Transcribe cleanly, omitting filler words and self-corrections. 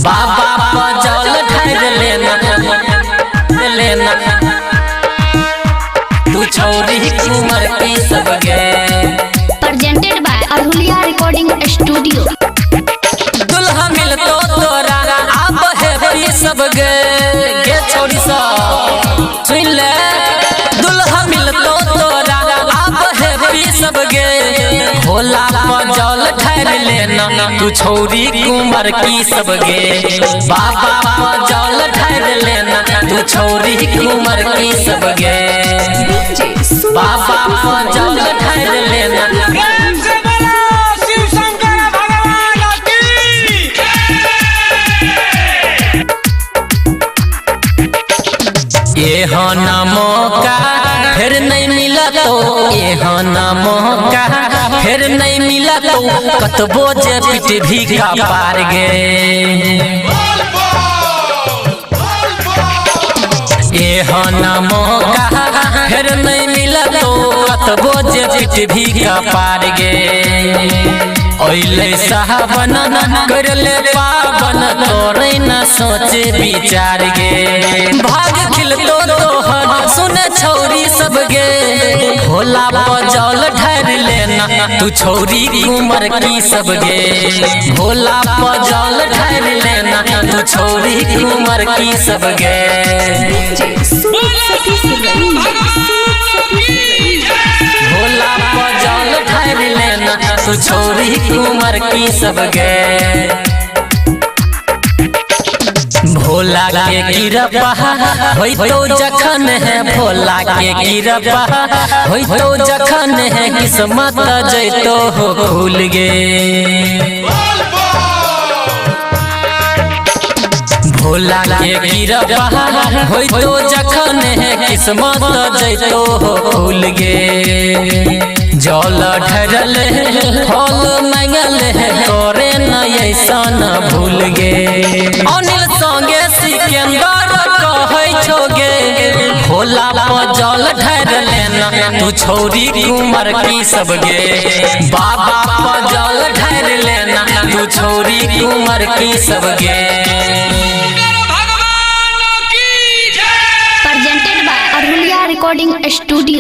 बाबा पजल ढार लेना तू छोरी कुंवर की सब गे। Presented by Arulia recording studio. दुल्हा मिल तो तोरा अब है बड़ी सब गे छोरी सब सुन ले। दुल्हा मिल तो तोरा अब है बड़ी सब गे भोला पजल ढार लेना तू छोरी कुंवर की सब गे। बाबा पजल ढार लेना तू छोरी कुंवर की सब गे। बाबा पजल ढार लेना ये ना मौका फिर नहीं मिला तो ये ना मौका फिर नहीं मिला तो कतबो जे पिट भी का पार गे। ये ना मौका फिर नहीं मिला तो कतबो जे पिट भी का पार गे। ओइले साहबन कर ले पावन तोरे न सोचे विचार गे। भाग खिल तो तोहर सुन छोरी सब गे भोला पजल ढार लेना तू छोरी कुंवर की सब गे। भोला पजल ढार लेना तू छोरी कुंवर की सब गे। भोला पजल ढार लेना तू छोरी कुंवर की सब गे। भोला के गिरबा होई तो जखन है भोला के गिरबा होई तो जखन है किस्मत जैतो हो भूल गे। भोला के गिरबा होई तो जखन है किस्मत जैतो हो भूल गे। जल ढरल फल मंगल तोरे न ऐसा न भूल गे। अनिल संगे सिकंदर कहै छोगे भोला पजल ढार लेना तू छोरी कुंवर की सब गे। बाबा पजल ढार लेना तू छोरी कुंवर की सब गे। Presented by Arulia recording studio.